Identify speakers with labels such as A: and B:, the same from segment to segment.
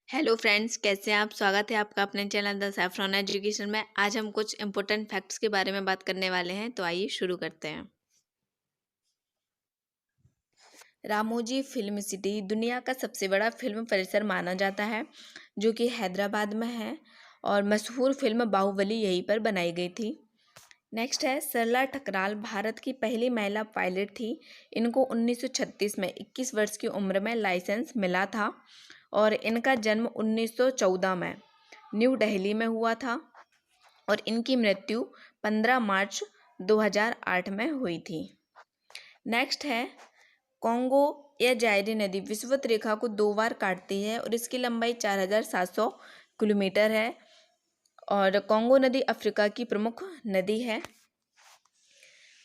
A: Hello friends, कैसे हैं आप। स्वागत है आपका अपने चैनल द सैफरॉन एजुकेशन में। आज हम कुछ इम्पोर्टेंट फैक्ट्स के बारे में बात करने वाले हैं, तो आइए शुरू करते हैं। रामोजी फिल्म सिटी दुनिया का सबसे बड़ा फिल्म परिसर माना जाता है, जो कि हैदराबाद में है। और मशहूर फिल्म बाहुबली यहीं पर बनाई गई थी। नेक्स्ट है सरला ठकराल, भारत की पहली महिला पायलट थी। इनको 1936 में 21 वर्ष की उम्र में लाइसेंस मिला था और इनका जन्म 1914 में न्यू दिल्ली में हुआ था और इनकी मृत्यु 15 मार्च 2008 में हुई थी। नेक्स्ट है कॉन्गो या जायरी नदी विषुवत रेखा को 2 बार काटती है और इसकी लंबाई 4700 किलोमीटर है। और कॉन्गो नदी अफ्रीका की प्रमुख नदी है।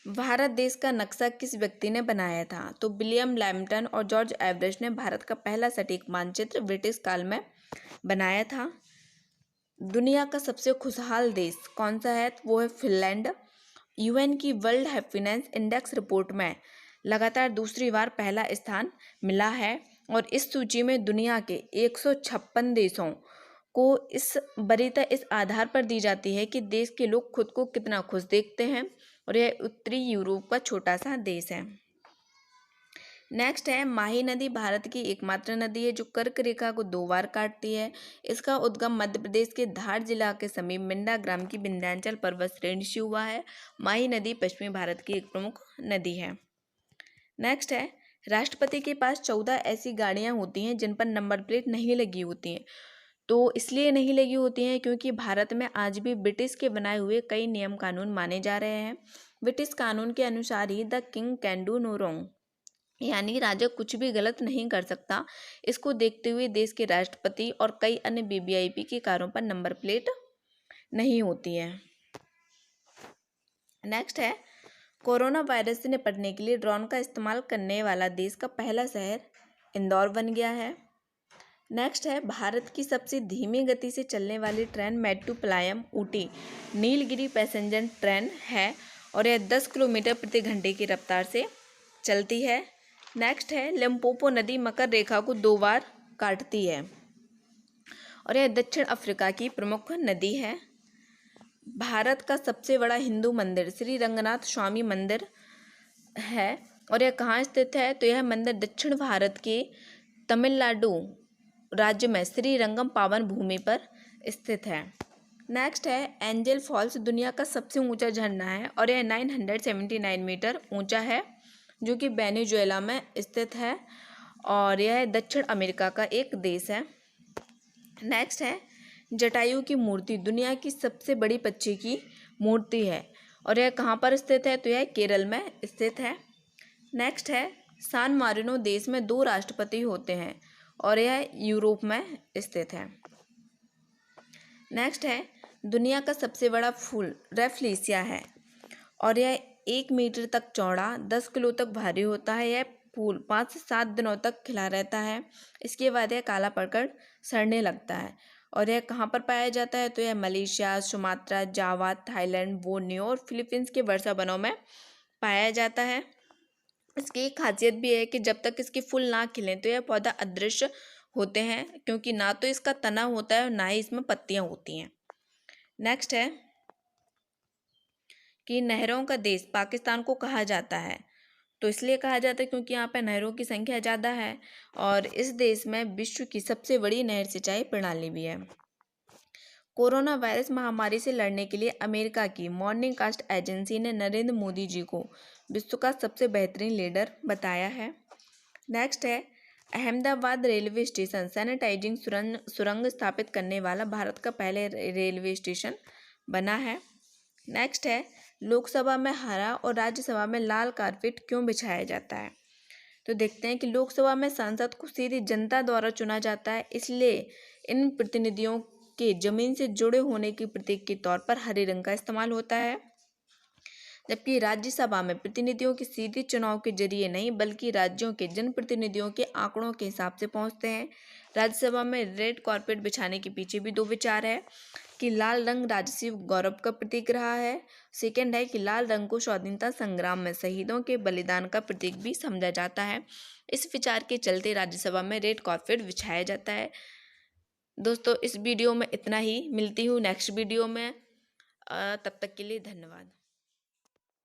A: भारत देश का नक्शा किस व्यक्ति ने बनाया था? तो विलियम लैम्पटन और जॉर्ज एवरेस्ट ने भारत का पहला सटीक मानचित्र ब्रिटिश काल में बनाया था। दुनिया का सबसे खुशहाल देश कौन सा है? वो है फिनलैंड। यूएन की वर्ल्ड हैप्पीनेस इंडेक्स रिपोर्ट में लगातार दूसरी बार पहला स्थान मिला है और इस सूची में दुनिया के 156 देशों को इस वरीयता इस आधार पर दी जाती है कि देश के लोग खुद को कितना खुश देखते हैं और यह उत्तरी यूरोप का छोटा सा देश है। नेक्स्ट है माही नदी भारत की एकमात्र नदी है जो कर्क रेखा को 2 बार काटती है। इसका उद्गम मध्य प्रदेश के धार जिला के समीप मिंडा ग्राम की विंध्याचल पर्वत श्रेणी से हुआ है। माही नदी पश्चिमी भारत की एक प्रमुख नदी है। नेक्स्ट है राष्ट्रपति के पास 14 ऐसी गाड़ियां होती हैं जिन पर नंबर प्लेट नहीं लगी होती हैं। तो इसलिए नहीं लगी होती हैं क्योंकि भारत में आज भी ब्रिटिश के बनाए हुए कई नियम कानून माने जा रहे हैं। ब्रिटिश कानून के अनुसार ही the king can do no wrong, यानी राजा कुछ भी गलत नहीं कर सकता। इसको देखते हुए देश के राष्ट्रपति और कई अन्य वीवीआईपी की कारों पर नंबर प्लेट नहीं होती है। नेक्स्ट है कोरोना वायरस से निपटने के लिए ड्रोन का इस्तेमाल करने वाला देश का पहला शहर इंदौर बन गया है। नेक्स्ट है भारत की सबसे धीमी गति से चलने वाली train Mettupalayam Ooty Nilgiri passenger train है और यह 10 किलोमीटर प्रति घंटे की रफ्तार से चलती है। नेक्स्ट है लिम्पोपो नदी मकर रेखा को 2 बार काटती है और यह दक्षिण अफ्रीका की प्रमुख नदी है। भारत का सबसे बड़ा हिंदू मंदिर श्री रंगनाथ स्वामी मंदिर है और यह कहाँ स्थित है? तो यह मंदिर दक्षिण भारत के तमिलनाडु राज्य में श्री रंगम पावन भूमि पर स्थित है। नेक्स्ट है एंजल फॉल्स दुनिया का सबसे ऊंचा झरना है और यह 979 मीटर ऊंचा है, जो कि वेनेजुएला में स्थित है और यह दक्षिण अमेरिका का एक देश है। नेक्स्ट है जटायु की मूर्ति दुनिया की सबसे बड़ी पक्षी की मूर्ति है और यह कहाँ पर स्थित है? तो यह केरल में स्थित है। नेक्स्ट है सान मारिनो देश में 2 राष्ट्रपति होते हैं और यह यूरोप में स्थित है। नेक्स्ट है दुनिया का सबसे बड़ा फूल रेफ्लेशिया है और यह 1 मीटर तक चौड़ा 10 किलो तक भारी होता है। यह फूल 5 से 7 दिनों तक खिला रहता है। इसके बाद यह काला पड़कर सड़ने लगता है और यह कहाँ पर पाया जाता है? तो यह मलेशिया, सुमात्रा, जावा, थाईलैंड, बोर्नियो और फिलीपींस के वर्षा वनों में पाया जाता है। इसकी एक खासियत भी है कि जब तक इसके फूल ना खिलें तो यह पौधा अदृश्य होते हैं, क्योंकि ना तो इसका तना होता है और ना ही इसमें पत्तियां होती हैं। नेक्स्ट है कि नहरों का देश पाकिस्तान को कहा जाता है। तो इसलिए कहा जाता है क्योंकि यहाँ पे नहरों की संख्या ज़्यादा है और इस देश में विश्व की सबसे बड़ी नहर सिंचाई प्रणाली भी है। कोरोना वायरस महामारी से लड़ने के लिए अमेरिका की मॉर्निंग कास्ट एजेंसी ने नरेंद्र मोदी जी को विश्व का सबसे बेहतरीन लीडर बताया है। नेक्स्ट है अहमदाबाद रेलवे स्टेशन सैनिटाइजिंग सुरंग स्थापित करने वाला भारत का पहले रेलवे स्टेशन बना है। नेक्स्ट है लोकसभा में हरा और राज्यसभा में लाल कारपेट क्यों बिछाया जाता है? तो देखते हैं कि लोकसभा में सांसद को सीधी जनता द्वारा चुना जाता है, इसलिए इन प्रतिनिधियों के जमीन से जुड़े होने के प्रतीक के तौर पर हरे रंग का इस्तेमाल होता है। जबकि राज्यसभा में प्रतिनिधियों के सीधे चुनाव के जरिए नहीं बल्कि राज्यों के जनप्रतिनिधियों के आंकड़ों के हिसाब से पहुंचते हैं। राज्यसभा में रेड कारपेट बिछाने के पीछे भी 2 विचार है कि लाल रंग राजसी गौरव का प्रतीक रहा है। सेकंड है कि लाल रंग को स्वाधीनता संग्राम में शहीदों के बलिदान का प्रतीक भी समझा जाता है। इस विचार के चलते राज्यसभा में रेड कारपेट बिछाया जाता है। दोस्तों इस वीडियो में इतना ही, मिलती हूँ नेक्स्ट वीडियो में। तब तक के लिए धन्यवाद।